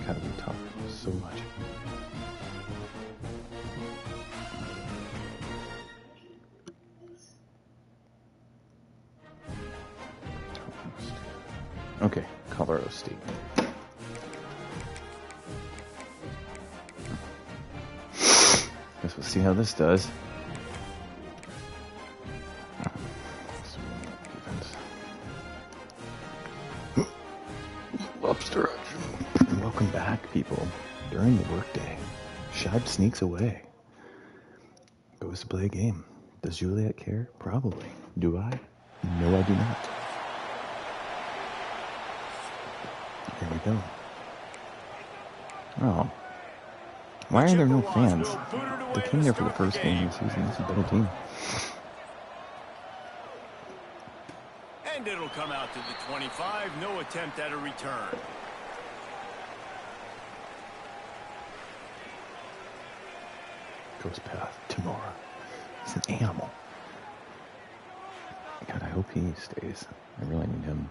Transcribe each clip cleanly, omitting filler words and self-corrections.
God, we talk so much. Okay, Colorado State. Guess we'll see how this does. Lobster action. Welcome back, people. During the workday, Shad sneaks away. Goes to play a game. Does Juliet care? Probably. Do I? No, I do not. Here we go. Oh. Why are there no fans? They came there for the first game of the season. It's a better team. And it'll come out to the 25. No attempt at a return. Goes path. Tamora. He's an animal. God, I hope he stays. I really need him.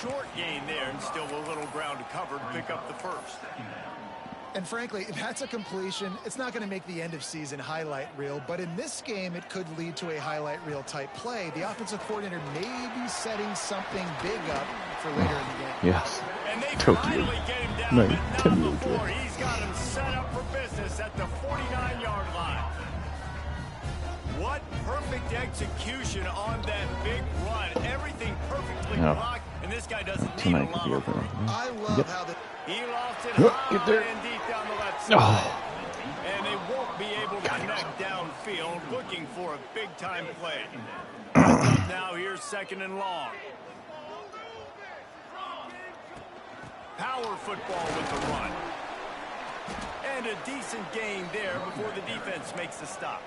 Short gain there and still a little ground to cover to pick up the first. And frankly, if that's a completion, it's not going to make the end of season highlight reel, but in this game, it could lead to a highlight reel type play. The offensive coordinator may be setting something big up for later in the game. Yes. And they finally get him down, but not before. He's got him set up for business at the 49-yard line. What perfect execution on that big run. Everything perfectly blocked. And this guy doesn't need a lot of room. I love how he lost it high and deep down the left side. And they won't be able to connect downfield, looking for a big-time play. Now here's second and long. Power football with the run. And a decent gain there before the defense makes the stop.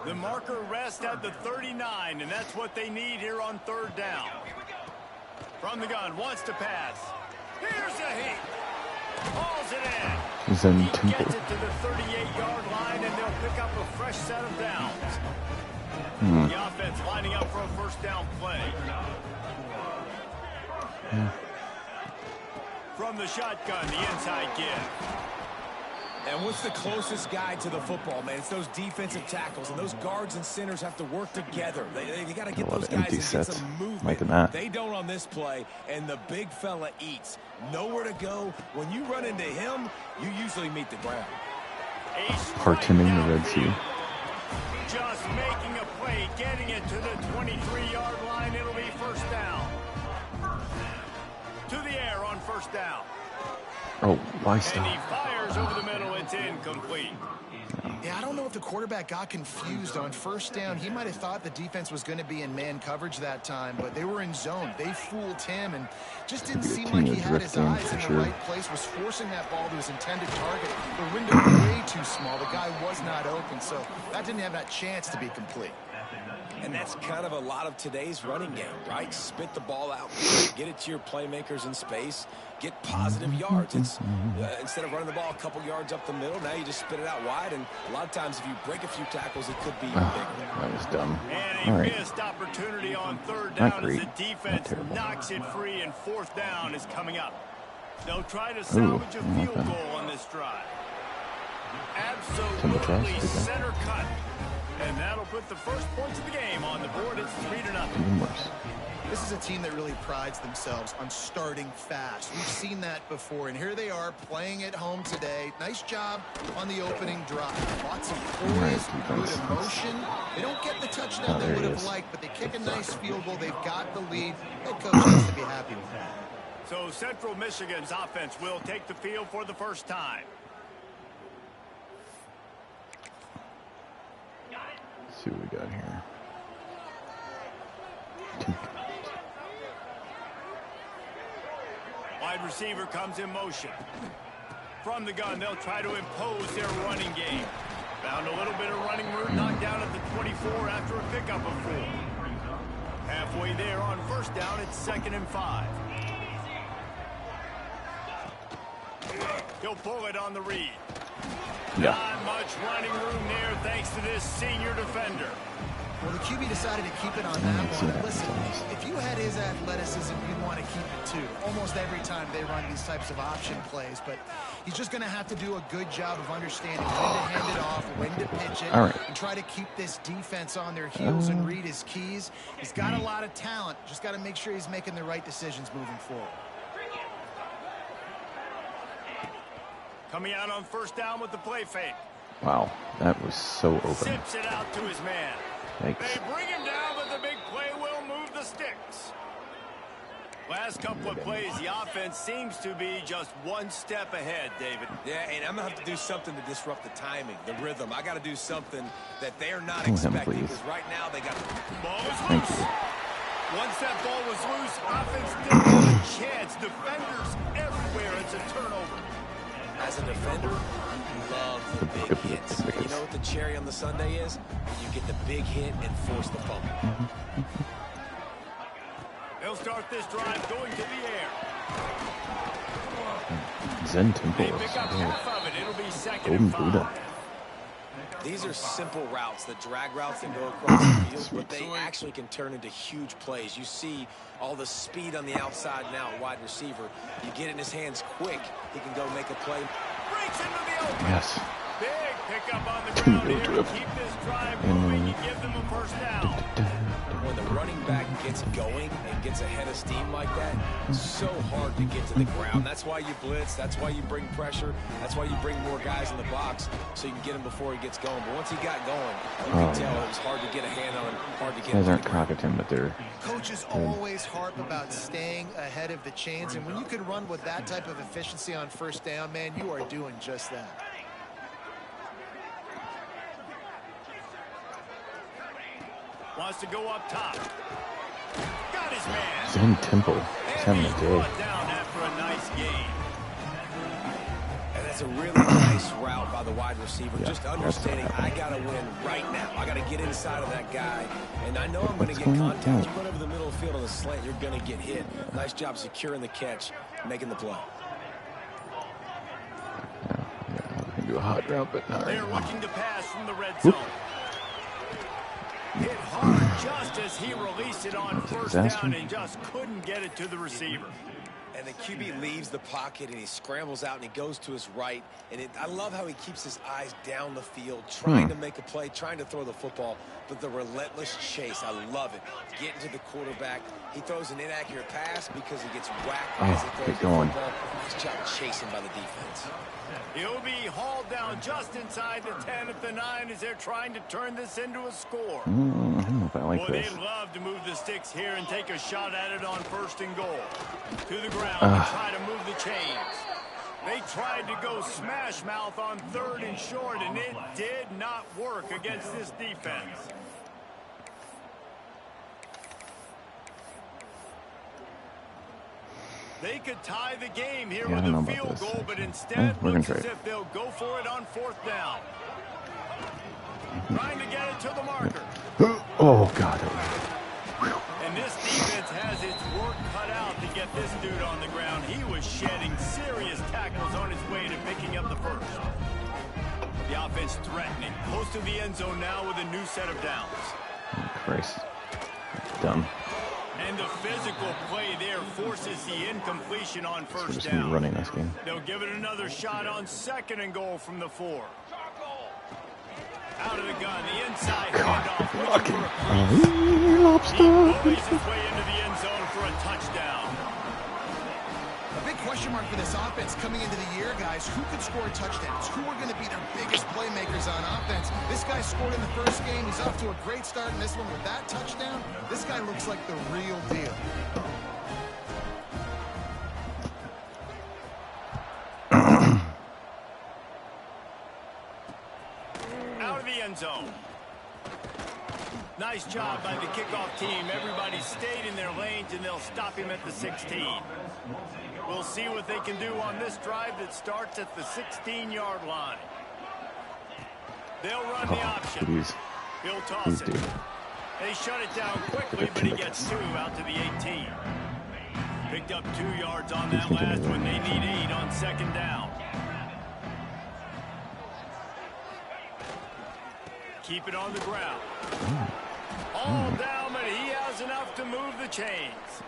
The marker rests at the 39, and that's what they need here on third down. From the gun, wants to pass. Here's a heat. Hauls it in. He gets it to the 38-yard line, and they'll pick up a fresh set of downs. The offense lining up for a first down play. From the shotgun, the inside give. And what's the closest guy to the football, man? It's those defensive tackles, and those guards and centers have to work together. They got to get those guys and get some movement. They don't on this play, and the big fella eats. Nowhere to go. When you run into him, you usually meet the ground. Heartening the Red Sea. Just making a play, getting it to the 23-yard line. It'll be first down. To the air on first down. Oh, why stop? And he fires over the middle. It's incomplete. Yeah, I don't know if the quarterback got confused on first down. He might have thought the defense was going to be in man coverage that time, but they were in zone. They fooled him and just didn't seem like he had his eyes in the right place, was forcing that ball to his intended target. The window was way too small. The guy was not open, so that didn't have that chance to be complete. And that's kind of a lot of today's running game, right? Spit the ball out, get it to your playmakers in space, get positive yards. It's instead of running the ball a couple yards up the middle, now you just spit it out wide. And a lot of times, if you break a few tackles, it could be bigger. That was dumb. And a missed opportunity on third down as the defense knocks it free, and fourth down is coming up. They'll try to salvage a field goal on this drive. Absolutely center cut. And that'll put the first points of the game on the board. It's 3-0. This is a team that really prides themselves on starting fast. We've seen that before, and here they are playing at home today. Nice job on the opening drive. Lots of poise, good emotion. They don't get the touchdown they would have liked, but they kick a nice field goal. They've got the lead. Head coach has to be happy with that. So Central Michigan's offense will take the field for the first time. Let's see what we got here. Wide receiver comes in motion. From the gun, they'll try to impose their running game. Found a little bit of running room, knocked down at the 24 after a pickup of 4. Halfway there on first down, it's 2nd and 5. He'll pull it on the read. Yeah. Not much running room there thanks to this senior defender. Well, the QB decided to keep it on that one. Listen, if you had his athleticism, you'd want to keep it too. Almost every time they run these types of option plays, but he's just going to have to do a good job of understanding when to hand it off, when to pitch it, and try to keep this defense on their heels and read his keys. He's got a lot of talent. Just got to make sure he's making the right decisions moving forward. Coming out on first down with the play fake. Wow, that was so open. Zips it out to his man. Yikes. They bring him down, but the big play will move the sticks. Last couple of plays, the offense seems to be just one step ahead, David. Yeah, and I'm going to have to do something to disrupt the timing, the rhythm. I got to do something that they're not expecting, because right now they got the ball is loose. Once that ball was loose, offense didn't have a chance. Defenders everywhere. It's a turnover. As a defender, you love the big hits. You know what the cherry on the sundae is? You get the big hit and force the fumble. They'll start this drive going to the air. Zen Temple. They pick up half of it. It'll be 2nd Golden and 5. Buddha. These are simple routes, the drag routes that go across the field, but they actually can turn into huge plays. You see all the speed on the outside now, wide receiver. You get in his hands quick, he can go make a play. Breaks into the open. Yes. Big pickup on the ground here to keep this drive moving and give them a first down. When the running back gets going and gets ahead of steam like that, it's so hard to get to the ground. That's why you blitz. That's why you bring pressure. That's why you bring more guys in the box so you can get him before he gets going. But once he got going, you can tell it was hard to get a hand on him, hard to get him. Guys aren't cocking him, but they're... Coaches always harp about staying ahead of the chains, and when you can run with that type of efficiency on first down, man, you are doing just that. Wants to go up top. Got his man. Zen Temple. He's having a day. Down after a nice game. And that's a really nice route by the wide receiver. Yeah, just understanding I got to win right now. I got to get inside of that guy. And I know I'm going to get contact. You run over the middle of the field on the slant, you're going to get hit. Nice job securing the catch, making the play. I can do a hot route, but not They're looking to pass from the red zone. Hit hard just as he released it on first down and just couldn't get it to the receiver. And the QB leaves the pocket and he scrambles out and he goes to his right. And I love how he keeps his eyes down the field, trying to make a play, trying to throw the football. But the relentless chase, I love it. Getting to the quarterback. He throws an inaccurate pass because he gets whacked as he throws the football. Nice job chasing by the defense. He'll be hauled down just inside the 10 at the 9 as they're trying to turn this into a score. I don't know if I like this. They'd love to move the sticks here and take a shot at it on 1st and goal. To the ground and try to move the chains. They tried to go smash mouth on 3rd and short, and it did not work against this defense. They could tie the game here with a field goal, but instead looks as if they'll go for it on 4th down. Trying to get it to the marker. Oh, God. And this defense has its work cut out to get this dude on the ground. He was shedding serious tackles on his way to picking up the first. The offense threatening. Close to the end zone now with a new set of downs. Oh, Christ. Dumb. And the physical play there forces the incompletion on first down. Running this game. They'll give it another shot on 2nd and goal from the 4. Out of the gun, the inside handoff. He bullies his way into the end zone for a touchdown. A big question mark for this offense coming into the year, guys. Who could score touchdowns? Who are going to be their biggest playmakers on offense? This guy scored in the first game. He's off to a great start in this one with that touchdown. This guy looks like the real deal. Out of the end zone. Nice job by the kickoff team. Everybody stayed in their lanes, and they'll stop him at the 16. We'll see what they can do on this drive that starts at the 16-yard line. They'll run the option. Please. He'll toss it. They shut it down quickly, but he gets 2 out to the 18. Picked up 2 yards on that last one. They need 8 on second down. Keep it on the ground. All down, but he has enough to move the chains.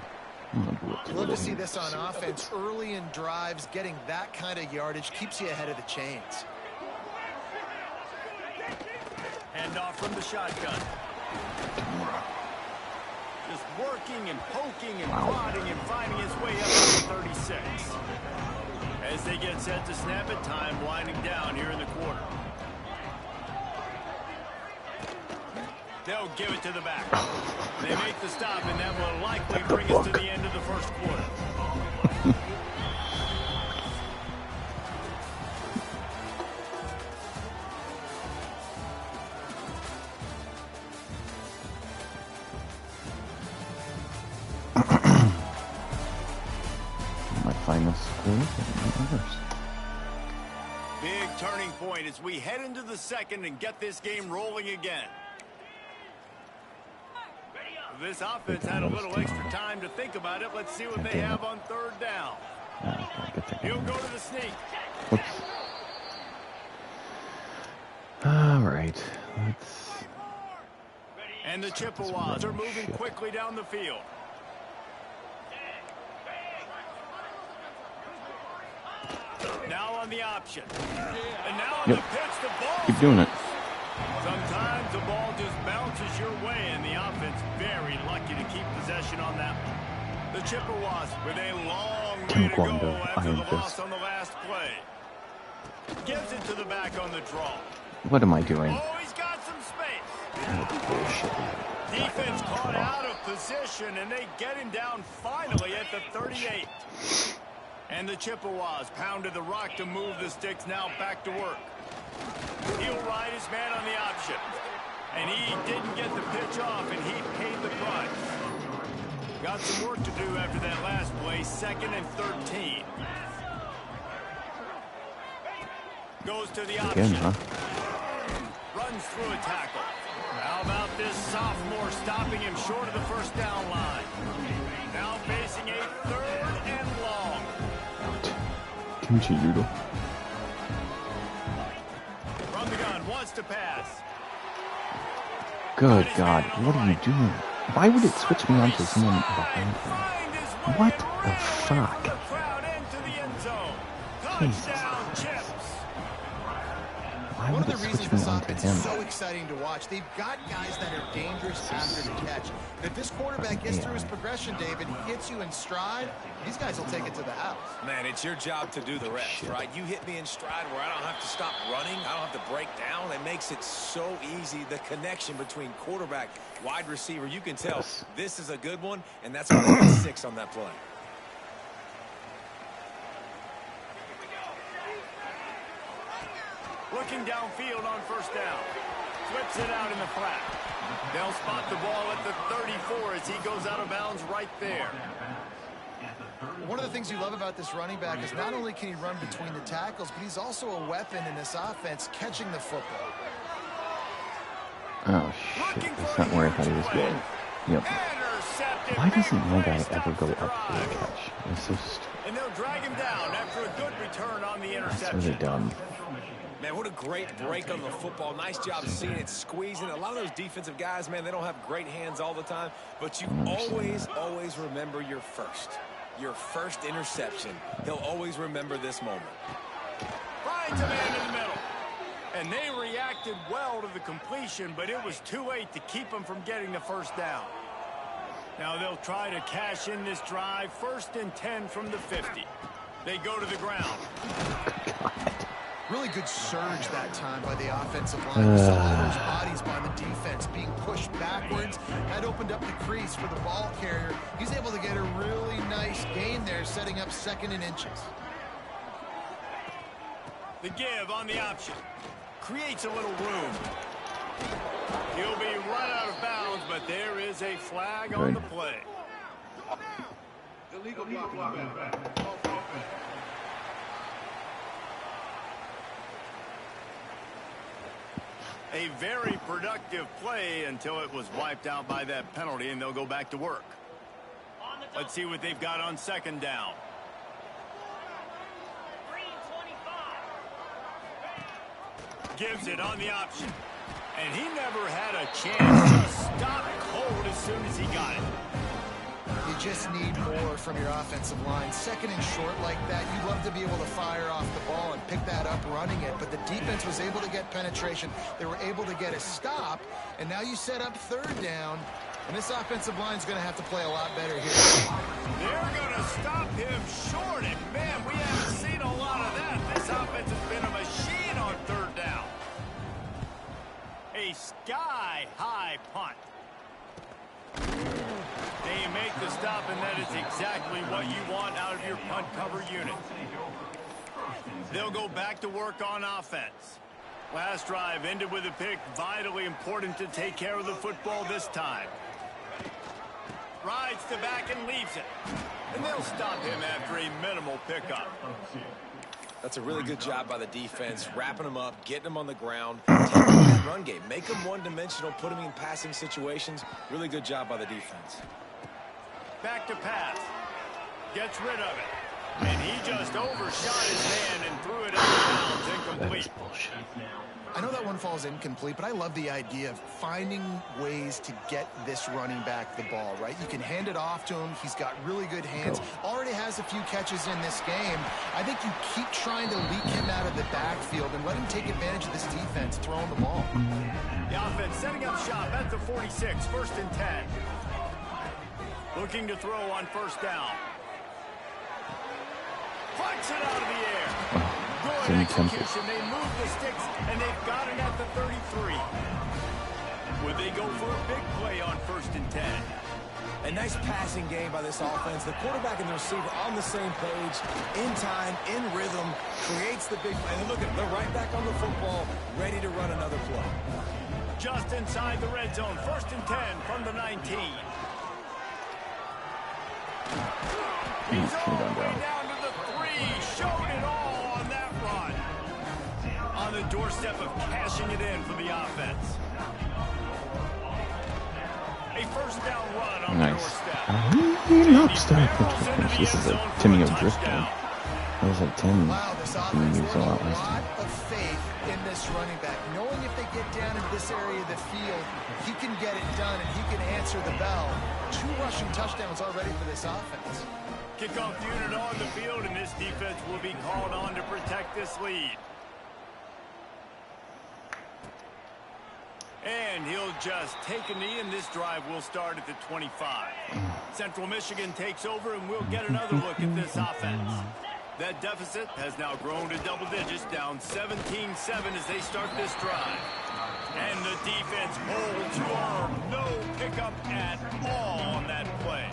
Love to see this on offense. Early in drives, getting that kind of yardage keeps you ahead of the chains. Hand off from the shotgun. Just working and poking and prodding and finding his way up to the 36. As they get set to snap it, time winding down here in the quarter. They'll give it to the back. They make the stop, and that will likely bring us to the end of the first quarter. Might find this close. Big turning point as we head into the second and get this game rolling again. This offense had a little extra time to think about it. Let's see what they have on third down. He'll go to the sneak. Oops. All right. Let's... And the Chippewas are moving quickly down the field. Now on the option. And now on the pitch, the ball. Keep doing it. Sometimes the ball just bounces your way, and the offense very lucky to keep possession on that one. The Chippewas with a long way to go after the loss on the last play. Gives it to the back on the draw. What am I doing? Oh, he's got some space. Bullshit. Defense caught out of position, and they get him down finally at the 38. And the Chippewas pounded the rock to move the sticks, now back to work. He'll ride his man on the option. And he didn't get the pitch off, and he paid the price. Got some work to do after that last play, 2nd and 13. Goes to the option. Again, huh? Runs through a tackle. How about this sophomore stopping him short of the first down line? Now facing a 3rd and long. Kimchi noodle. From the gun, wants to pass. Good God, what are you doing? Why would it switch me onto someone behind him? What the fuck? Touchdown, Chips. Why would it switch me onto him? It's so exciting to watch. They've got guys that are dangerous after the catch. If this quarterback gets through his progression, David, hits you in stride, these guys will take it to the house. Man, it's your job to do the rest, right? You hit me in stride where I don't have to stop running. I don't have to break down. It makes it so easy. The connection between quarterback, wide receiver, you can tell this is a good one, and that's why they got 6 on that play. Looking downfield on first down. Flips it out in the flat. They'll spot the ball at the 34 as he goes out of bounds right there. One of the things you love about this running back is not only can he run between the tackles, but he's also a weapon in this offense catching the football. Oh, shit. That's not where I thought he was going. Yep. Why doesn't my guy ever go up for a catch? It's so stupid. And they'll drag him down after a good return on the interception. That's really dumb. Man, what a great break on the football. Nice job seeing it, squeezing. A lot of those defensive guys, man, they don't have great hands all the time, but you always remember your first interception. He'll always remember this moment. Finds a man in the middle. And they reacted well to the completion, but it was too late to keep them from getting the first down. Now they'll try to cash in this drive. 1st and 10 from the 50. They go to the ground. Really good surge that time by the offensive line. We saw all those bodies by the defense being pushed backwards. That opened up the crease for the ball carrier. He's able to get a really nice gain there, setting up 2nd and inches. The give on the option. Creates a little room. He'll be run out of bounds, but there is a flag on the play. Illegal block. A very productive play until it was wiped out by that penalty, and they'll go back to work. Let's see what they've got on second down. Gives it on the option. And he never had a chance to stop cold as soon as he got it. You just need more from your offensive line. Second and short like that, you'd love to be able to fire off the ball and pick that up running it, but the defense was able to get penetration. They were able to get a stop, and now you set up third down, and this offensive line is going to have to play a lot better here. They're going to stop him short, and man, we haven't seen a lot of that. This offense has been a machine on third down. A sky-high punt. They make the stop, and that is exactly what you want out of your punt cover unit. They'll go back to work on offense. Last drive ended with a pick. Vitally important to take care of the football this time. Rides to back and leaves it. And they'll stop him after a minimal pickup. That's a really good job by the defense, wrapping them up, getting them on the ground, taking that run game, make them one-dimensional, put them in passing situations. Really good job by the defense. Back to pass. Gets rid of it. And he just overshot his man and threw it out of bounds incomplete. I know that one falls incomplete, but I love the idea of finding ways to get this running back the ball, right? You can hand it off to him. He's got really good hands. Already has a few catches in this game. I think you keep trying to leak him out of the backfield and let him take advantage of this defense throwing the ball. The offense setting up shop at the 46, 1st and 10. Looking to throw on first down. Flicks it out of the air. Good execution. They move the sticks, and they've got it at the 33. Would they go for a big play on 1st and 10? A nice passing game by this offense. The quarterback and the receiver on the same page, in time, in rhythm, creates the big play. And look at them, they're right back on the football, ready to run another play. Just inside the red zone, 1st and 10 from the 19. He's all the way down to the 3. Showed it all on that run. On the doorstep of cashing it in for the offense. A first down run on the doorstep. This is a Timmy O'Drift game. That was like 10. Wow, this offense has a lot of faith in this running back. Knowing if they get down into this area of the field, he can get it done and he can answer the bell. 2 rushing touchdowns already for this offense. Kickoff unit on the field, and this defense will be called on to protect this lead. And he'll just take a knee, and this drive will start at the 25. Central Michigan takes over, and we'll get another look at this offense. That deficit has now grown to double digits, down 17-7 as they start this drive. And the defense holds firm. No pickup at all on that play.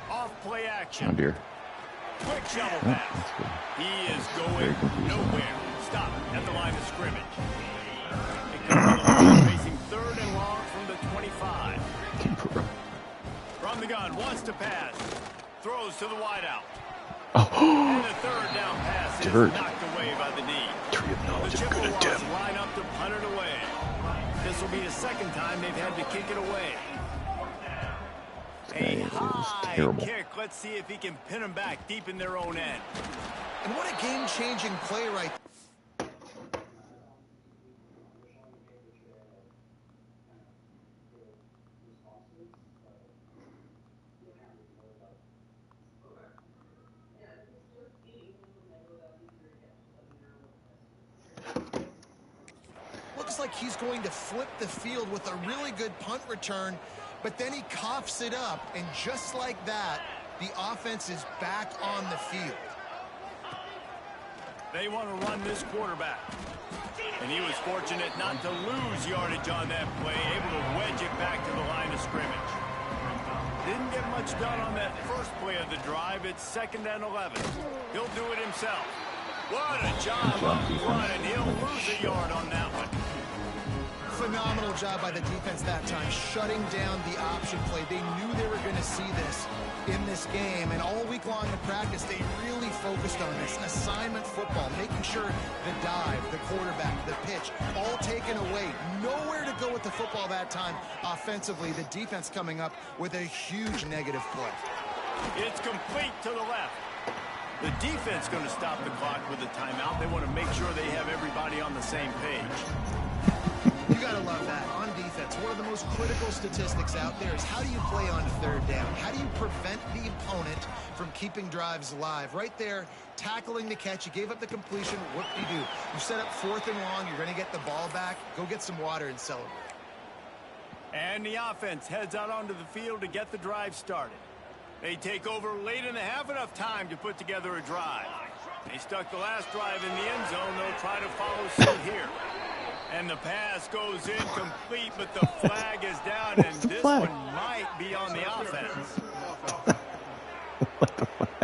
Off-play action. Oh, dear. Quick shovel pass. He is going nowhere. Stop at the line of scrimmage. It comes on facing 3rd and long from the 25. From the gun, wants to pass. Throws to the wideout. And the 3rd down pass is knocked away by the knee. The Chippewas line up to punt it away. This will be the 2nd time they've had to kick it away. A high kick. Let's see if he can pin them back deep in their own end. And what a game-changing play right there. Looks like he's going to flip the field with a really good punt return, but then he coughs it up, and just like that, the offense is back on the field. They want to run this quarterback. And he was fortunate not to lose yardage on that play, able to wedge it back to the line of scrimmage. Didn't get much done on that first play of the drive. It's 2nd and 11. He'll do it himself. What a job up front, and he'll lose a yard on that one. Phenomenal job by the defense that time, shutting down the option play. They knew they were going to see this in this game, and all week long in practice, they really focused on this. Assignment football, making sure the dive, the quarterback, the pitch, all taken away. Nowhere to go with the football that time offensively. The defense coming up with a huge negative play. It's complete to the left. The defense going to stop the clock with a timeout. They want to make sure they have everybody on the same page. You got to love that. On defense, one of the most critical statistics out there is how do you play on third down? How do you prevent the opponent from keeping drives alive? Right there, tackling the catch. You gave up the completion. What do? You set up 4th and long. You're going to get the ball back. Go get some water and celebrate. And the offense heads out onto the field to get the drive started. They take over late in the half, enough time to put together a drive. They stuck the last drive in the end zone. They'll try to follow suit here. And the pass goes incomplete, but the flag is down, and this one might be on the offense. What the flag?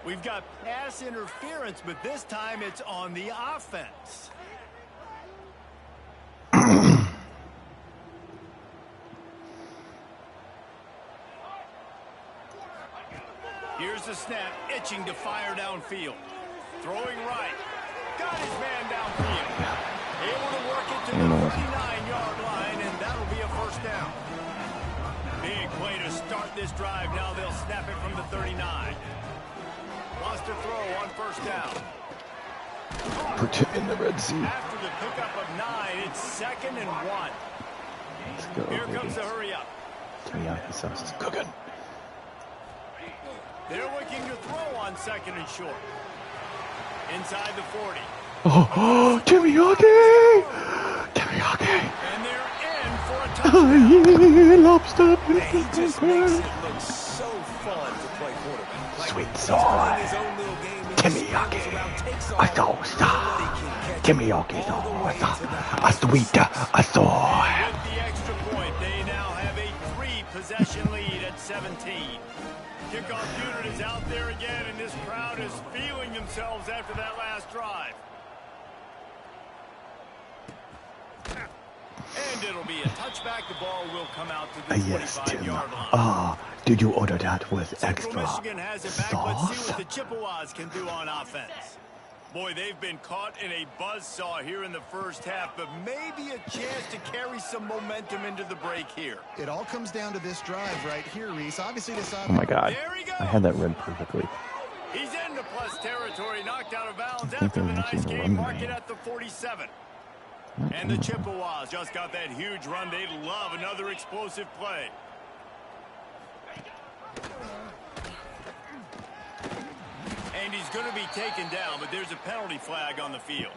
We've got pass interference, but this time it's on the offense. Here's the snap, itching to fire downfield. Throwing right. Got his man downfield. Able to work it to the 39-yard line, and that'll be a first down. Big play to start this drive. Now they'll snap it from the 39. Wants to throw on first down. Put him in the Red Sea. After the pickup of 9, it's 2nd and 1. Let's go. Here comes the hurry up. Teriyaki sauce is cooking. They're looking to throw on 2nd and short. Inside the 40. Oh, Teriyaki! Teriyaki! And they're in for a touchdown. Lobster. He just makes it look so fun to play quarterback. Like, Sweet sauce. Teriyaki. A sauce. Teriyaki sauce. A sweet sauce. With the extra point, they now have a 3-possession lead at 17. Kickoff unit is out there again, and this crowd is feeling themselves after that last drive. And it'll be a touchback. The ball will come out to the 25-yard line. Did you order that with extra Michigan has it back. sauce? Let's see what the Chippewas can do on offense. Boy, they've been caught in a buzzsaw here in the first half, but maybe a chance to carry some momentum into the break here. It all comes down to this drive right here, Reese. Obviously, this Oh my God! I had that read perfectly. He's into plus territory, knocked out of bounds after the nice game. Mark it at the 47. And the Chippewas just got that huge run. They love another explosive play. And he's going to be taken down, but there's a penalty flag on the field.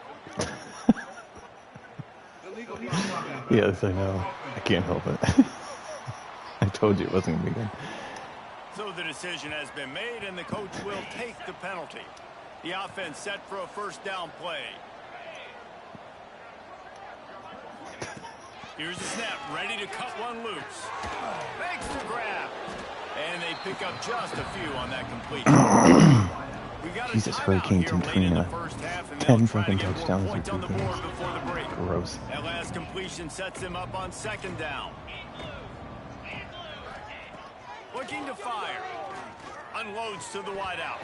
Yes, I know. I can't help it. I told you it wasn't going to be good. So the decision has been made, and the coach will take the penalty. The offense set for a first down play. Here's the snap, ready to cut one loose. Makes the grab. And they pick up just a few on that completion. Jesus, Hurricane Katrina. 10 fucking touchdowns in 2 games. Gross. That last completion sets him up on 2nd down. Looking to fire. Unloads to the wideout.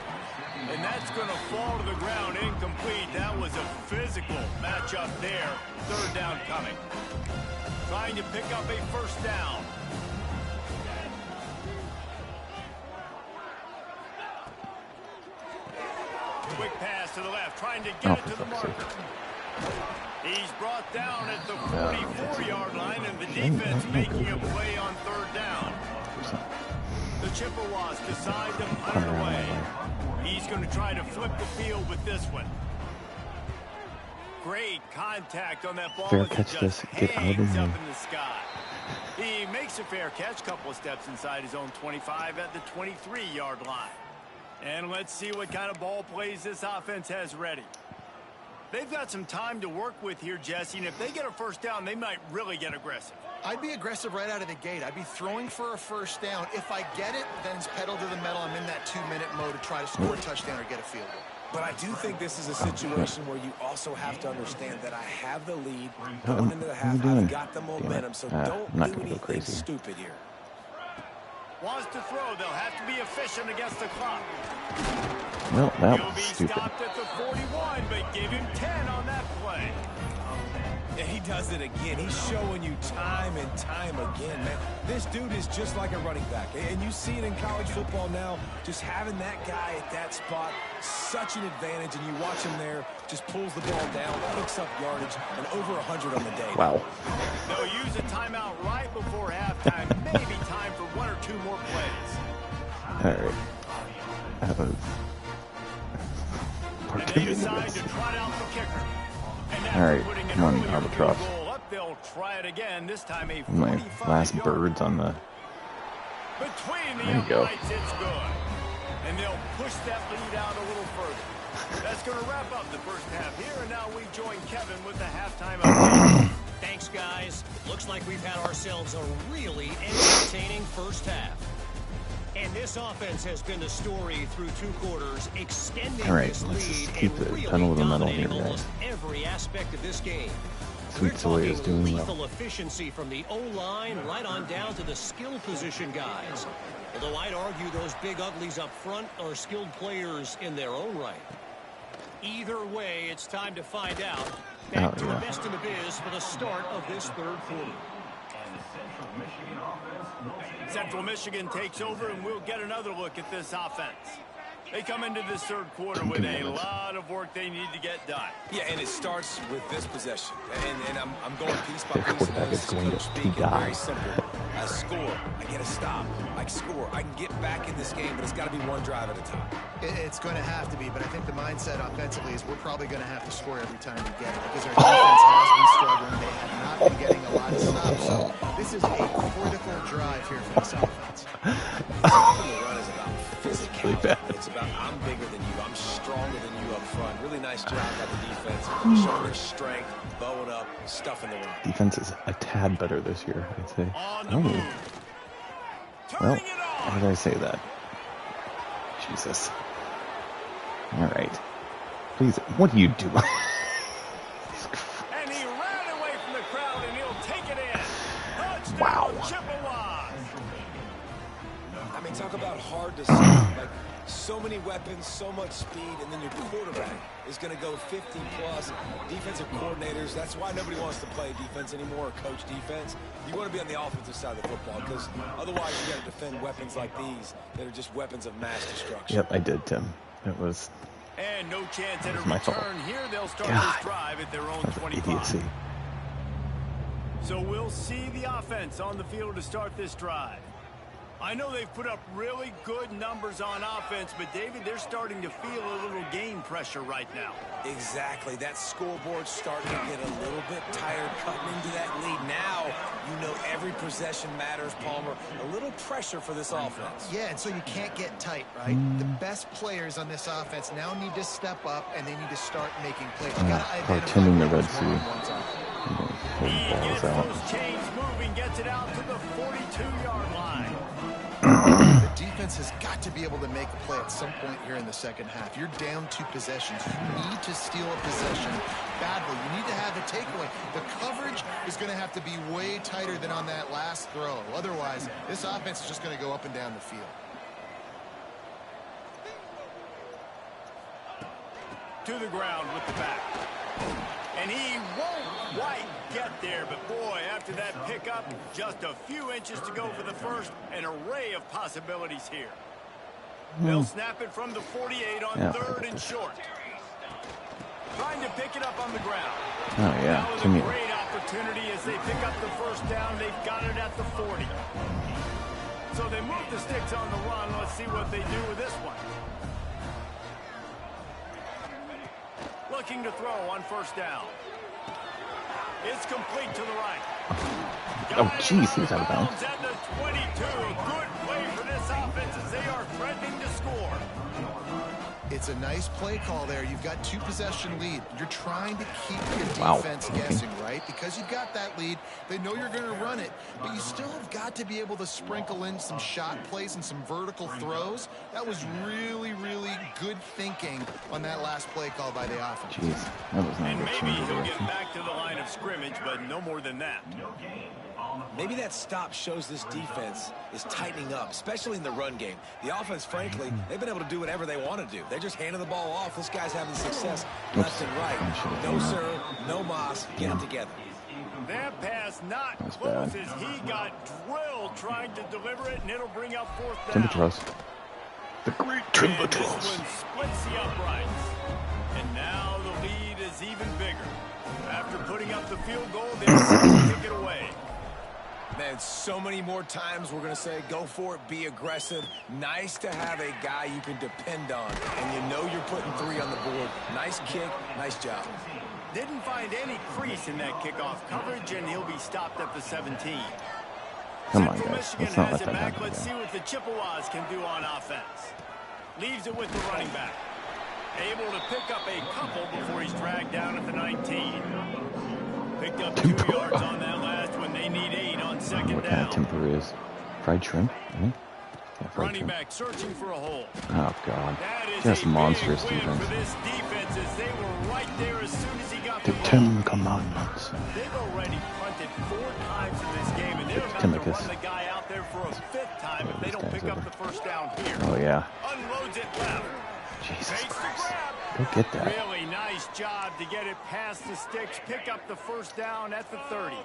And that's going to fall to the ground incomplete. That was a physical matchup there. 3rd down coming. Trying to pick up a first down. Quick pass to the left, trying to get it to the marker. He's brought down at the 44-yard line, and the defense making a play on 3rd down. The Chippewas decide to punt it away. He's going to try to flip the field with this one. Great contact on that ball. Fair catch this. Get out of the way. He makes a fair catch, couple of steps inside his own 25 at the 23-yard line. And let's see what kind of ball plays this offense has ready. They've got some time to work with here, Jesse, and if they get a first down, they might really get aggressive. I'd be aggressive right out of the gate. I'd be throwing for a first down. If I get it, then it's pedal to the metal. I'm in that 2-minute mode to try to score a touchdown or get a field goal. But I do think this is a situation where you also have to understand that I have the lead going into the half. I've got the momentum, so don't do anything stupid here. Wants to throw. They'll have to be efficient against the clock. Well, that was stupid. He'll be stopped at the 41, but give him 10 on that play. And he does it again. He's showing you time and time again, man. This dude is just like a running back. And you see it in college football now. Just having that guy at that spot, such an advantage. And you watch him there, just pulls the ball down, picks up yardage, and over 100 on the day. Wow. They'll use a timeout right before halftime. Maybe time for 1 or 2 more plays. All right. That was... And they decide to trot out the kicker. All right, come on, Albatross. They'll try it again. This time a my last birds on the... There you go. It's good. And they'll push that lead out a little further. That's going to wrap up the first half here, and now we join Kevin with the halftime update. Thanks, guys. Looks like we've had ourselves a really entertaining first half. And this offense has been the story through 2 quarters, extending this lead just keep the really pedal to the metal here, almost every aspect of this game. Sweet Soy is doing lethal well. efficiency from the O-line right on down to the skill position guys. Although I'd argue those big uglies up front are skilled players in their own right. Either way, it's time to find out. Back to the best in the biz for the start of this third quarter. Central Michigan takes over, and we'll get another look at this offense. They come into this third quarter with a lot of work they need to get done. Yeah, and it starts with this possession. And I'm going piece by piece. Quarterback is going to die. Very simple. I score. I get a stop. I score. I can get back in this game, but it's got to be one drive at a time. It's going to have to be, but I think the mindset offensively is we're probably going to have to score every time we get it because our defense has been struggling. They have not been getting a lot of stops. So this is a critical drive here for this offense. The run is about physicality. Really bad. It's about I'm bigger than you. I'm stronger than you up front. Really nice job by the defense. Showing their strength, bowing up, stuffing the run. Defense is a tad better this year, I'd say. Well, how did I say that? Jesus. All right. Please, what are you doing? And he ran away from the crowd, and he'll take it in. Touchdown, wow. Chippewa. I mean, talk about hard to stop. Like, so many weapons, so much speed, and then your quarterback is going to go 50-plus. Defensive coordinators, that's why nobody wants to play defense anymore or coach defense. You want to be on the offensive side of the football because otherwise you got to defend weapons like these that are just weapons of mass destruction. Yep, I did, Tim. It was... And no chance at a my fault. return here. They'll start this drive at their own 25. Idiocy. So we'll see the offense on the field to start this drive. I know they've put up really good numbers on offense, but David, they're starting to feel a little game pressure right now. Exactly. That scoreboard's starting to get a little bit tired cutting into that lead. Now, you know every possession matters, Palmer. A little pressure for this offense. Yeah, and so you can't get tight, right? The best players on this offense now need to step up, and they need to start making plays. Tending the Red Sea. He gets those chains moving, gets it out to the 42-yard line. The defense has got to be able to make a play at some point here in the second half. You're down 2 possessions. You need to steal a possession badly. You need to have a takeaway. The coverage is going to have to be way tighter than on that last throw. Otherwise, this offense is just going to go up and down the field. To the ground with the back. And he won't quite get there, but boy, after that pickup, just a few inches to go for the first. An array of possibilities here. They'll snap it from the 48 on 3rd and short. Trying to pick it up on the ground. Oh, yeah. Now with a great opportunity as they pick up the first down. They've got it at the 40. So they move the sticks on the run. Let's see what they do with this one. Looking to throw on first down. It's complete to the right. Oh, jeez, he's out of bounds. At the 22. Good play for this offense as they are threatening to score. It's a nice play call there. You've got 2-possession lead. You're trying to keep your defense guessing, right? Because you've got that lead, they know you're going to run it, but you still have got to be able to sprinkle in some shot plays and some vertical throws. That was really, really good thinking on that last play call by the offense. Jeez, that was not and a maybe change of he'll direction. get back to the line of scrimmage, but no more than that. Maybe that stop shows this defense is tightening up, especially in the run game. The offense, frankly, they've been able to do whatever they want to do. They're just handing the ball off. This guy's having success left and right. No sir, no Moss. Get it together. That pass not close as he got drilled trying to deliver it, and it'll bring up fourth down. Timber Truss. The great Timber Truss. This one splits the uprights. And now the lead is even bigger. After putting up the field goal, they'll kick it away. Man, so many more times we're going to say, go for it, be aggressive. Nice to have a guy you can depend on, and you know you're putting 3 on the board. Nice kick, nice job. Didn't find any crease in that kickoff coverage, and he'll be stopped at the 17. Come on, Central guys. Michigan Let's not has let it that back. happen Let's see again. what the Chippewas can do on offense. Leaves it with the running back. Able to pick up a couple before he's dragged down at the 19. Picked up 2 yards on that last one. They need 8 on second What kind down. of temper is? Fried shrimp? Right? Yeah, fried Running shrimp. back searching for a hole. Oh, God. That is Just a monstrous big win defense. for this defense as they were right there as soon as he got The the ball. 10 Commandments. They've already punted 4 times in this game, and they're about to Timicus. run the guy out there for a 5th time if they don't This pick guy's up over. the first down here. Oh, yeah. Unloads it left. Jesus Makes the Christ. grab. Go get that. Really nice job to get it past the sticks, pick up the first down at the 30.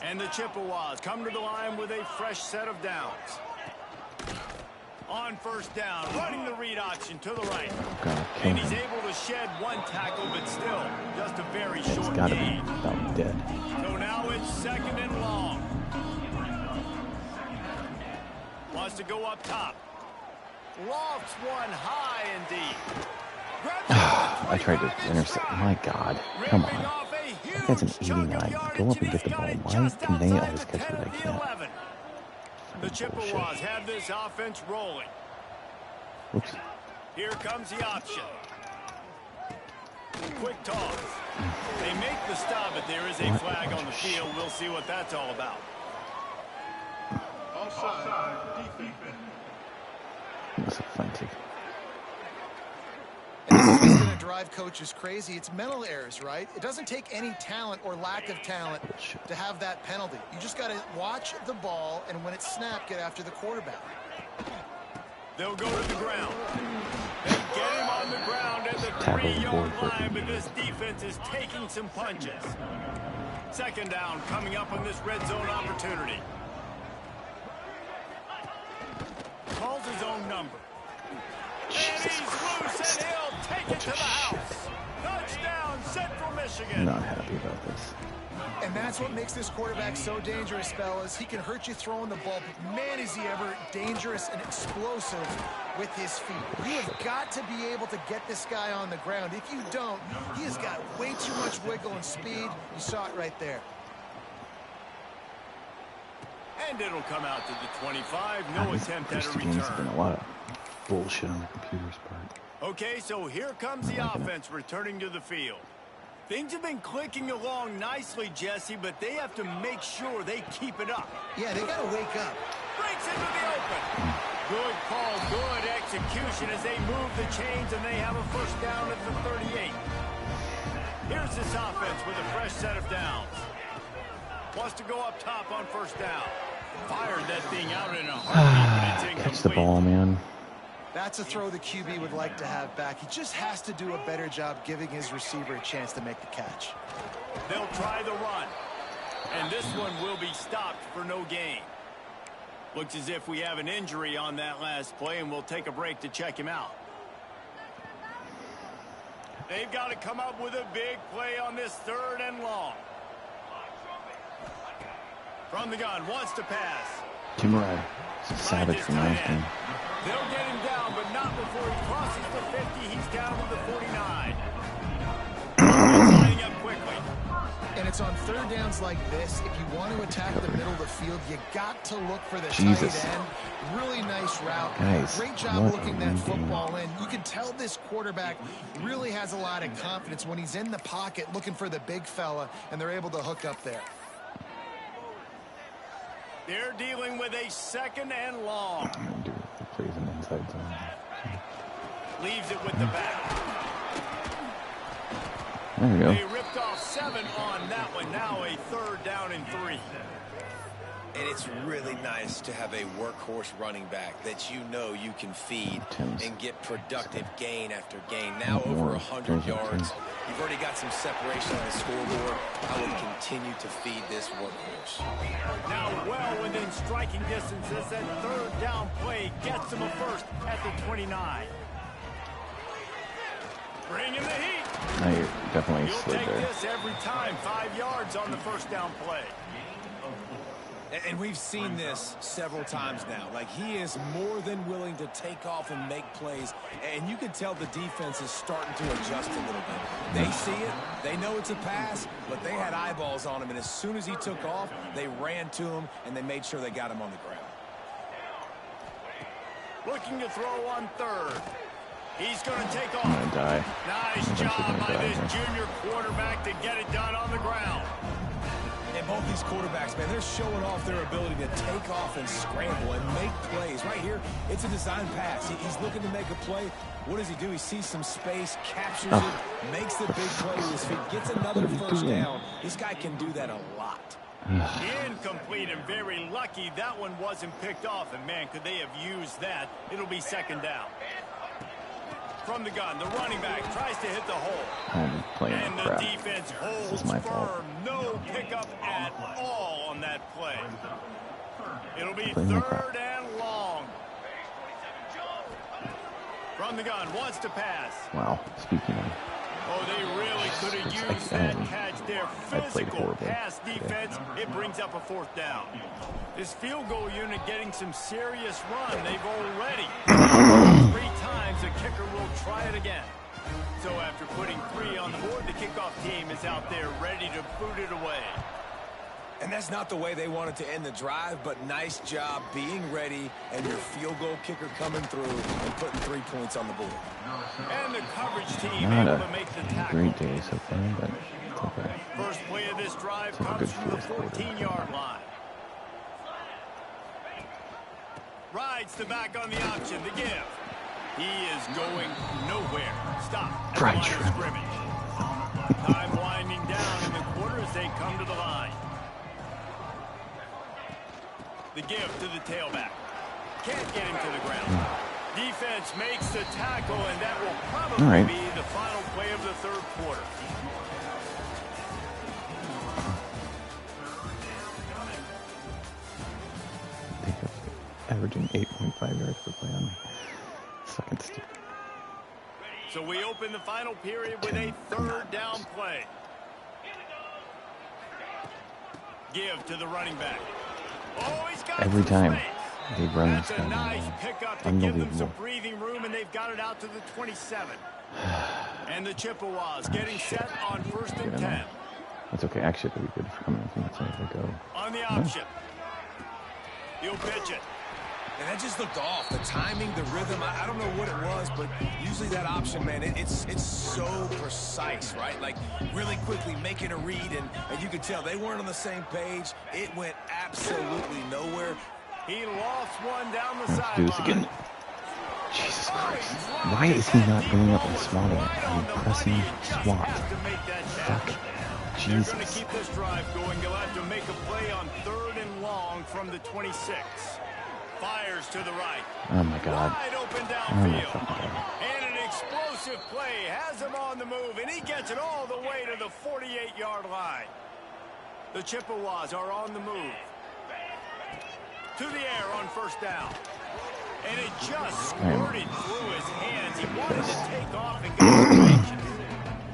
And the Chippewas come to the line with a fresh set of downs. On first down, running the read option to the right. God, kill And he's him. able to shed 1 tackle, but still, just a very He's short got to be gain. about dead. So now it's 2nd and long. Wants to go up top. Lofts one high and deep. I tried to intercept. My God. Come on. That guy's an 89. Go up and get the ball. Why can they always catch what I can't? The Chippewas have this offense rolling. Whoops. Here comes the option. Quick toss. They make the stop, but there is a flag on the field. We'll see what that's all about. That's offensive. This is going to drive coaches crazy. It's mental errors, right? It doesn't take any talent or lack of talent to have that penalty. You just got to watch the ball, and when it's snapped, get after the quarterback. They'll go to the ground. They get him on the ground at the 3-yard line, but this defense is taking some punches. 2nd down coming up on this red zone opportunity. Calls his own number. And he's loose, and he'll take it to the house. Touchdown, Central Michigan. I'm not happy about this. And that's what makes this quarterback so dangerous, fellas. He can hurt you throwing the ball, but man, is he ever dangerous and explosive with his feet. You have got to be able to get this guy on the ground. If you don't, he has got way too much wiggle and speed. You saw it right there. And it'll come out to the 25. No attempt at a First game's been return. a lot of bullshit on the computer's part. Okay, so here comes the offense returning to the field. Things have been clicking along nicely, Jesse, but they have to make sure they keep it up. Yeah, they got to wake up. Breaks into the open. Good call, good execution as they move the chains, and they have a first down at the 38. Here's this offense with a fresh set of downs. Wants to go up top on first down. Fired that thing out in a heartbeat, but it's incomplete. Catch the ball, man. That's a throw the QB would like to have back. He just has to do a better job giving his receiver a chance to make the catch. They'll try the run. And this one will be stopped for no gain. Looks as if we have an injury on that last play, and we'll take a break to check him out. They've got to come up with a big play on this 3rd and long. From the gun, wants to pass. Tim Murray. It's a savage from last game. They'll get him down, but not before he crosses the 50. He's down to the 49. Lining up quickly. And it's on 3rd downs like this. If you want to attack the middle of the field, you got to look for the Jesus. tight end. Really nice nice route. Guys, great job looking that football in. You can tell this quarterback really has a lot of confidence when he's in the pocket looking for the big fella, and they're able to hook up there. They're dealing with a 2nd and long. He plays an inside zone. Leaves it with the back. There we go. They ripped off 7 on that one. Now a 3rd down and 3. And it's really nice to have a workhorse running back that you know you can feed and get productive gain after gain. Now over 100 yards. You've already got some separation on the scoreboard. I will continue to feed this workhorse. Now well within striking distance as that 3rd down play gets them a first at the 29. Bringing the heat. Now you're definitely You'll slid take there. this every time. 5 yards on the 1st down play. And we've seen this several times now. Like, he is more than willing to take off and make plays. And you can tell the defense is starting to adjust a little bit. They see it. They know it's a pass, but they had eyeballs on him. And as soon as he took off, they ran to him, and they made sure they got him on the ground. Looking to throw on 3rd. He's going to take off. I'm going to die. Nice job by this junior quarterback to get it done on the ground. And both these quarterbacks, man, they're showing off their ability to take off and scramble and make plays. Right here, it's a design pass. He's looking to make a play. What does he do? He sees some space, captures it, makes the big play with his feet, gets another 1st down. This guy can do that a lot. Incomplete and very lucky that one wasn't picked off. And, man, could they have used that? It'll be 2nd down. From the gun, the running back tries to hit the hole. I'm playing and the crap. defense holds This is my firm. fault. No pickup at all on that play. It'll be Playing like 3rd crap. and long. From the gun, wants to pass. Wow. Speaking of. Oh, they really could have used that catch there. Physical pass defense. It brings up a 4th down. This field goal unit getting some serious run. They've already 3 times. The kicker will try it again. So after putting 3 on the board, the kickoff team is out there ready to boot it away. And that's not the way they wanted to end the drive, but nice job being ready and your field goal kicker coming through and putting 3 points on the board. And the coverage team Not able a to make the tackle. great day so far, but it's okay. First play of this drive It's a comes good from the 4th quarter. 14-yard line. Rides the back on the option to give. He is going nowhere. Stop at the line of scrimmage. Time winding down in the quarter as they come to the line. The give to the tailback. Can't get him to the ground. Defense makes the tackle, and that will probably be the final play of the 3rd quarter. Averaging 8.5 yards per play on me. Sucking stick. So we open the final period with a 3rd down play. Give to the running back. Oh, he's got every time they run That's this a guy. nice pickup to give them some breathing room, and they've got it out to the 27. And the Chippewas getting set on 1st and 10. That's okay. Actually, it'll be good for coming from that side if they go. On the option. He'll pitch it. And that just looked off. The timing, the rhythm, I don't know what it was, but usually that option, man, it's so precise, right? Like, really quickly making a read, and you could tell they weren't on the same page. It went absolutely nowhere. He lost one down the Let's do this sideline. again. Jesus Christ. Why is he not going up and swatting it? I mean, pressing swat. Fuck. Jesus. They're going to keep this drive going. They'll have to make a play on 3rd and long from the 26. Fires to the right. Oh my God. Wide open Oh my downfield. fucking God. And an explosive play has him on the move, and he gets it all the way to the 48-yard line. The Chippewas are on the move. To the air on 1st down. And it just squirted through his hands. He wanted to take off and get information.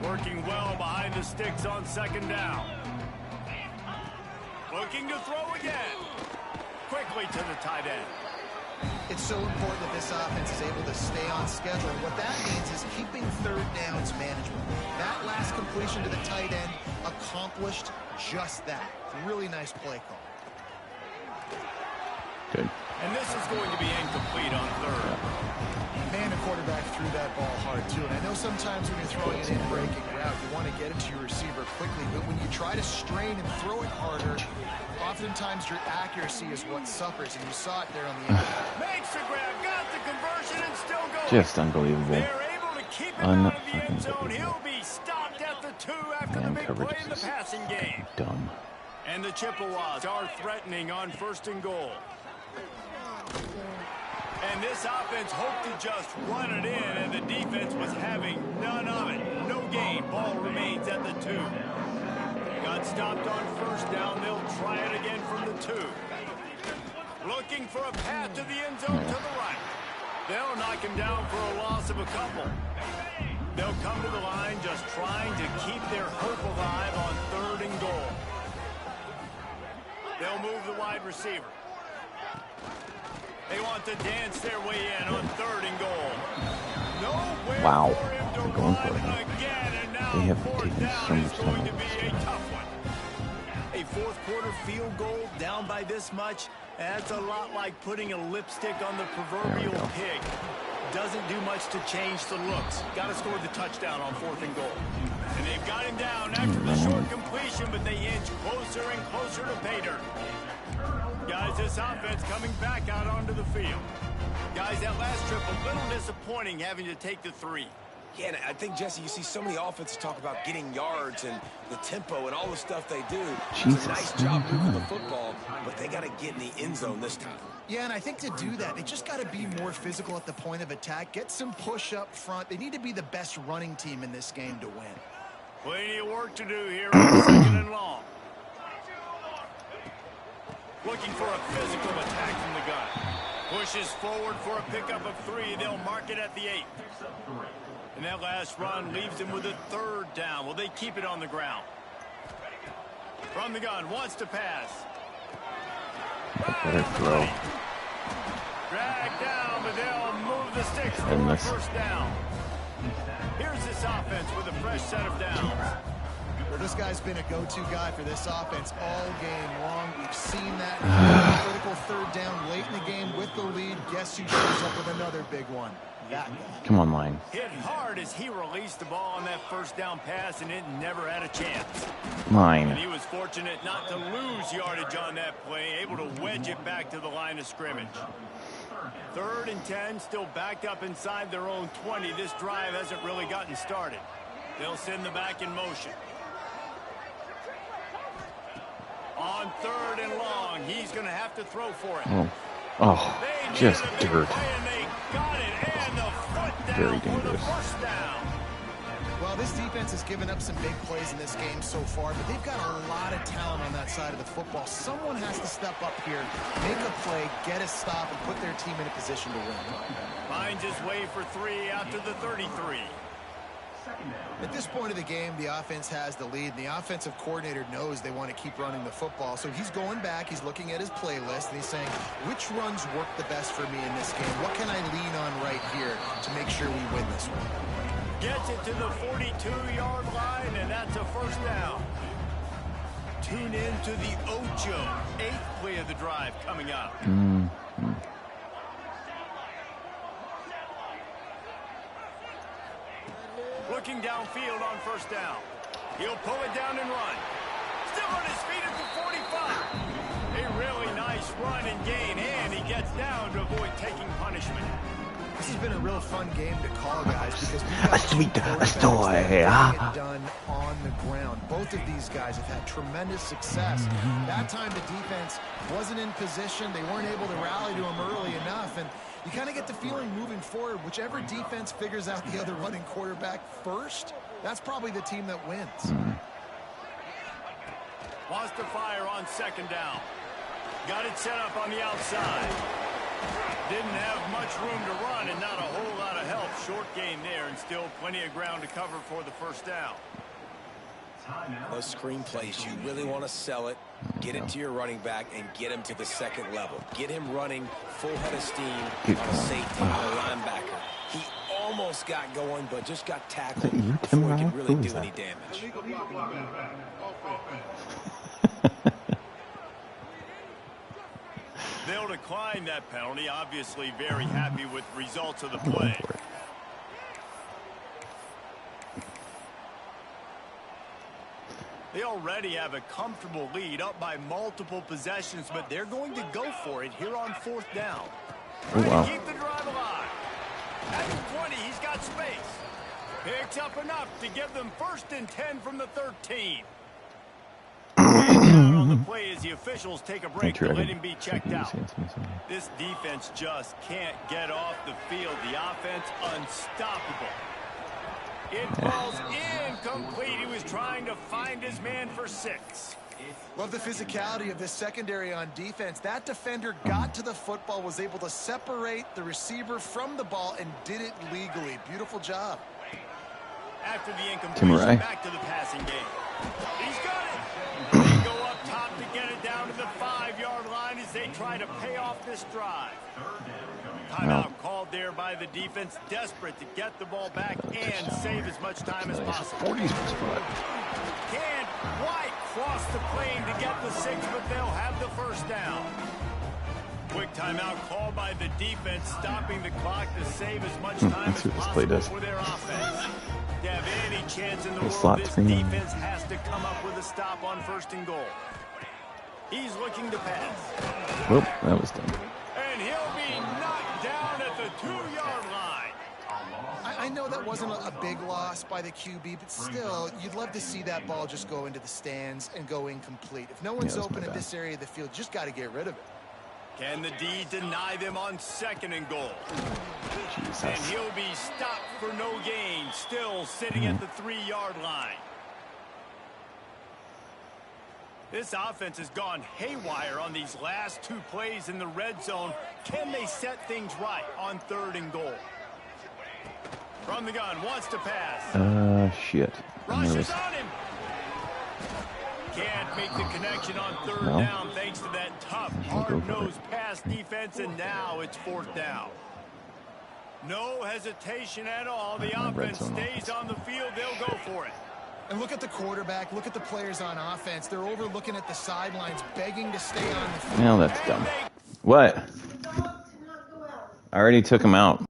Working well behind the sticks on 2nd down. Looking to throw again. Quickly to the tight end. It's so important that this offense is able to stay on schedule. And what that means is keeping 3rd downs management. That last completion to the tight end accomplished just that. Really nice play call. Good. And this is going to be incomplete on third. Man, the quarterback threw that ball hard, too. And I know sometimes when you're throwing an in-breaking route, you want to get it to your receiver quickly. But when you try to strain and throw it harder, oftentimes your accuracy is what suffers. And you saw it there on the end. Makes the grab, got the conversion, and still going. Just unbelievable. They're able to keep it out of the end zone. He'll be stopped at the 2 after the big play in the passing game. Dumb. And the Chippewas are threatening on 1st and goal. And this offense hoped to just run it in, and the defense was having none of it. No gain. Ball remains at the 2. Got stopped on 1st down. They'll try it again from the 2. Looking for a path to the end zone to the right. They'll knock him down for a loss of a couple. They'll come to the line just trying to keep their hope alive on 3rd and goal. They'll move the wide receiver. They want to dance their way in on 3rd and goal. Nowhere for him to run again, and now they have 4th down so is going to be a tough one. A 4th quarter field goal down by this much, that's a lot like putting a lipstick on the proverbial pig. Doesn't do much to change the looks. Got to score the touchdown on 4th and goal. And they've got him down after the short completion, but they inch closer and closer to pay dirt. Guys, this offense coming back out onto the field. Guys, that last trip, a little disappointing having to take the 3. Yeah, and I think, Jesse, you see so many offenses talk about getting yards and the tempo and all the stuff they do. It's a nice job moving the football, but they got to get in the end zone this time. Yeah, and I think to do that, they just got to be more physical at the point of attack, get some push up front. They need to be the best running team in this game to win. Plenty of work to do here on 2nd and long. Looking for a physical attack from the gun. Pushes forward for a pickup of 3. They'll mark it at the 8. And that last run leaves them with a 3rd down. Will they keep it on the ground? From the gun, wants to pass. Better throw. Drag down, but they'll move the sticks for a 1st down. Here's this offense with a fresh set of downs. Well, this guy's been a go-to guy for this offense all game long. We've seen that critical 3rd down late in the game with the lead. Guess who shows up with another big one? That guy. Come on, line. Hit hard as he released the ball on that 1st down pass, and it never had a chance. Line. And he was fortunate not to lose yardage on that play, able to wedge it back to the line of scrimmage. 3rd and 10, still backed up inside their own 20. This drive hasn't really gotten started. They'll send the back in motion. On 3rd and long, he's going to have to throw for it. Oh, just dirt. Very dangerous. Well, this defense has given up some big plays in this game so far, but they've got a lot of talent on that side of the football. Someone has to step up here, make a play, get a stop, and put their team in a position to win. Finds his way for 3 after the 33. At this point of the game, the offense has the lead, and the offensive coordinator knows they want to keep running the football. So he's going back, he's looking at his playlist, and he's saying, which runs work the best for me in this game? What can I lean on right here to make sure we win this one? Gets it to the 42-yard line, and that's a 1st down. Tune in to the Ocho, 8th play of the drive coming up. Looking downfield on 1st down. He'll pull it down and run. Still on his feet at the 45. A really nice run and gain, and he gets down to avoid taking punishment. This has been a real fun game to call, guys, because we've got sweet story done on the ground. Both of these guys have had tremendous success. That time the defense wasn't in position. They weren't able to rally to him early enough, and you kind of get the feeling moving forward, whichever defense figures out the other running quarterback first, that's probably the team that wins. Wants to fire on 2nd down. Got it set up on the outside. Didn't have much room to run and not a whole lot of help. Short gain there and still plenty of ground to cover for the 1st down. Those screen plays, you really want to sell it, get it to your running back, and get him to the 2nd level. Get him running full head of steam on a safety or a linebacker. He almost got going, but just got tackled before he could really do any damage. They'll decline that penalty. Obviously very happy with results of the play. They already have a comfortable lead, up by multiple possessions, but they're going to go for it here on 4th down. Trying to keep the drive alive. At the 20, he's got space. Picks up enough to give them 1st and 10 from the 13. On the play as the officials take a break to let him be checked out. This defense just can't get off the field. The offense unstoppable. It falls incomplete. He was trying to find his man for 6. Love the physicality of this secondary on defense. That defender got to the football, was able to separate the receiver from the ball, and did it legally. Beautiful job. After the incompletion, back to the passing game. He's got it. They go up top to get it down to the 5-yard line as they try to pay off this drive. Timeout called there by the defense, desperate to get the ball back and save as much time as possible. Can't quite cross the plane to get the 6, but they'll have the 1st down. Quick timeout called by the defense, stopping the clock to save as much time as possible for their offense. To have any chance in the world, this defense has to come up with a stop on 1st and goal. He's looking to pass. Well, that was done. And he'll be knocked down at the 2-yard line. I know that wasn't a big loss by the QB, but still, you'd love to see that ball just go into the stands and go incomplete. If no one's open in this area of the field, just got to get rid of it. Can the D deny them on 2nd and goal? Jesus. And he'll be stopped for no gain, still sitting at the 3-yard line. This offense has gone haywire on these last 2 plays in the red zone. Can they set things right on 3rd and goal? From the gun, wants to pass. Shit. Rushes on him. Can't make the connection on 3rd down thanks to that tough, hard-nosed pass defense, and now it's 4th down. No hesitation at all. The offense stays on the field. They'll go for it. And look at the quarterback. Look at the players on offense. They're overlooking at the sidelines, begging to stay on the field. Now that's dumb. What? I already took him out.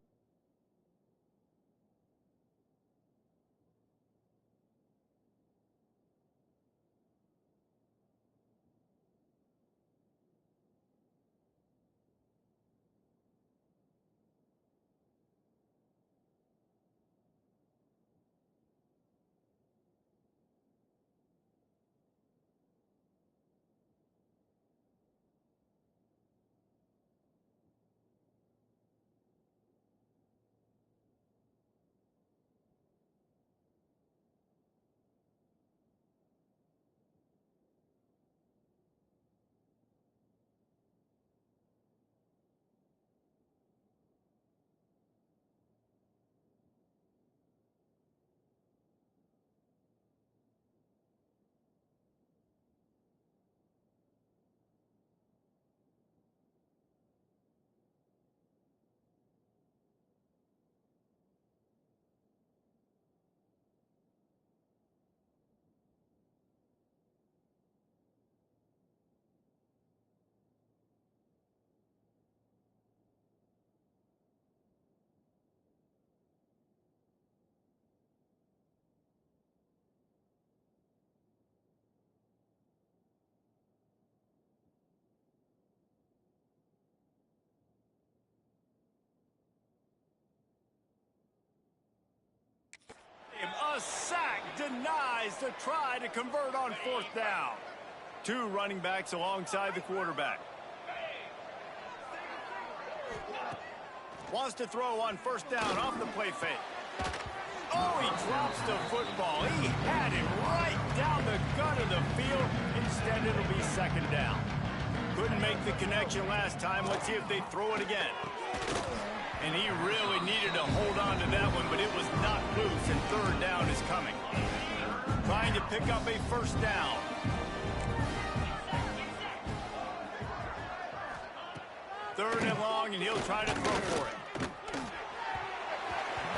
A sack denies the try to convert on 4th down. 2 running backs alongside the quarterback. Wants to throw on 1st down off the play fake. Oh, he drops the football. He had it right down the gut of the field. Instead, it'll be 2nd down. Couldn't make the connection last time. Let's see if they throw it again. And he really needed to hold on to that one, but it was knocked loose, and 3rd down is coming. Trying to pick up a 1st down. Third and long, and he'll try to throw for it.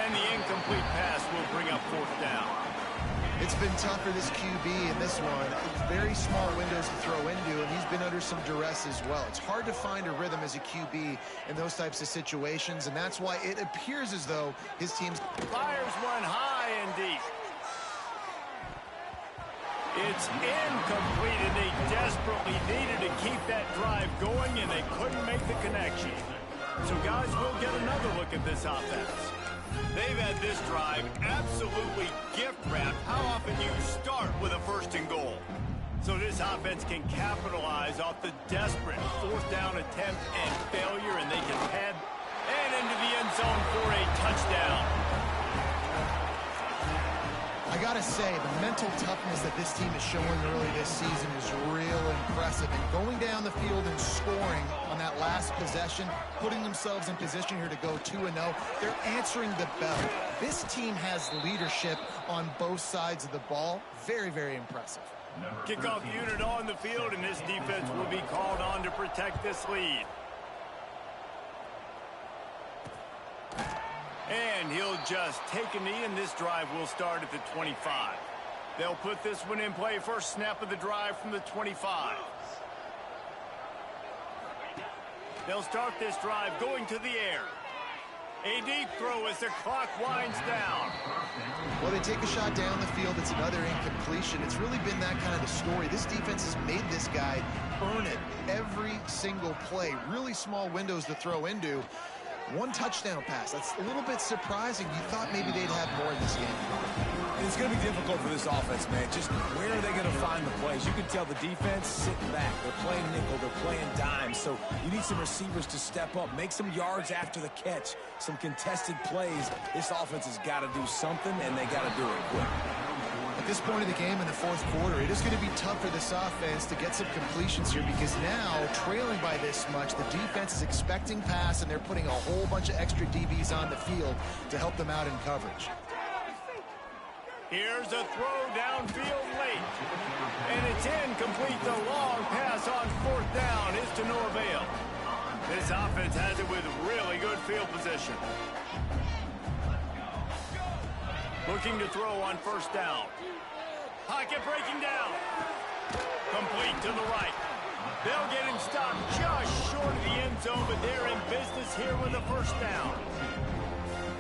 And the incomplete pass will bring up 4th down. It's been tough for this QB in this one. Very small windows to throw into, and he's been under some duress as well. It's hard to find a rhythm as a QB in those types of situations, and that's why it appears as though his team's... Fires one high and deep. It's incomplete, and they desperately needed to keep that drive going, and they couldn't make the connection. So, guys, we'll get another look at this offense. They've had this drive absolutely gift-wrapped. How often you start with a first and goal? So this offense can capitalize off the desperate fourth down attempt and failure, and they can head and into the end zone for a touchdown. I gotta say, the mental toughness that this team is showing early this season is real impressive. And going down the field and scoring on that last possession, putting themselves in position here to go 2-0, they're answering the bell. This team has leadership on both sides of the ball. Very, very impressive. Kickoff unit on the field, and this defense will be called on to protect this lead. And he'll just take a knee, and this drive will start at the 25. They'll put this one in play. First snap of the drive from the 25. They'll start this drive going to the air. A deep throw as the clock winds down. Well, they take a shot down the field. It's another incompletion. It's really been that kind of a story. This defense has made this guy earn it every single play. Really small windows to throw into. One touchdown pass. That's a little bit surprising. You thought maybe they'd have more in this game. It's going to be difficult for this offense, man. Just where are they going to find the plays? You can tell the defense sitting back. They're playing nickel. They're playing dime. So you need some receivers to step up, make some yards after the catch, some contested plays. This offense has got to do something, and they got to do it quick. At this point of the game in the fourth quarter, it is going to be tough for this offense to get some completions here because now, trailing by this much, the defense is expecting pass, and they're putting a whole bunch of extra DBs on the field to help them out in coverage. Here's a throw downfield late. And it's incomplete. The long pass on fourth down is to no avail. This offense has it with really good field position. Looking to throw on first down. Pocket breaking down. Complete to the right. They'll get him stopped just short of the end zone, but they're in business here with a first down.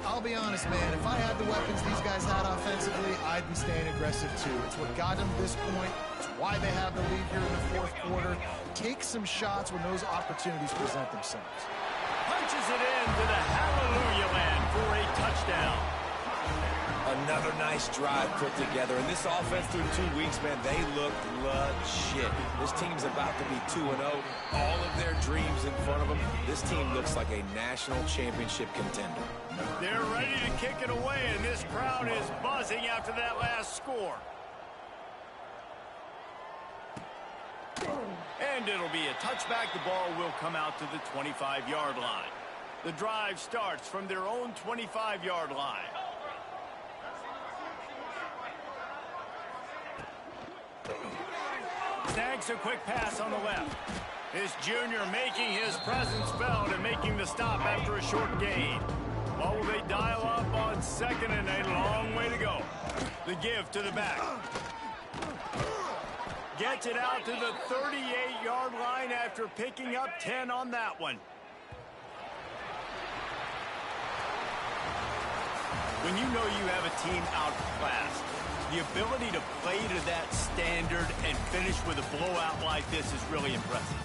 I'll be honest, man. If I had the weapons these guys had offensively, I'd be staying aggressive too. It's what got them to this point. It's why they have the lead here in the fourth quarter. Take some shots when those opportunities present themselves. Punches it into the hallelujah land for a touchdown. Another nice drive put together. And this offense through 2 weeks, man, they look legit. This team's about to be 2-0. All of their dreams in front of them. This team looks like a national championship contender. They're ready to kick it away, and this crowd is buzzing after that last score. And it'll be a touchback. The ball will come out to the 25-yard line. The drive starts from their own 25-yard line. Snags a quick pass on the left. This junior making his presence felt and making the stop after a short gain. What will they dial up on second and a long way to go? The give to the back. Gets it out to the 38-yard line after picking up 10 on that one. When you know you have a team outclassed, the ability to play to that standard and finish with a blowout like this is really impressive.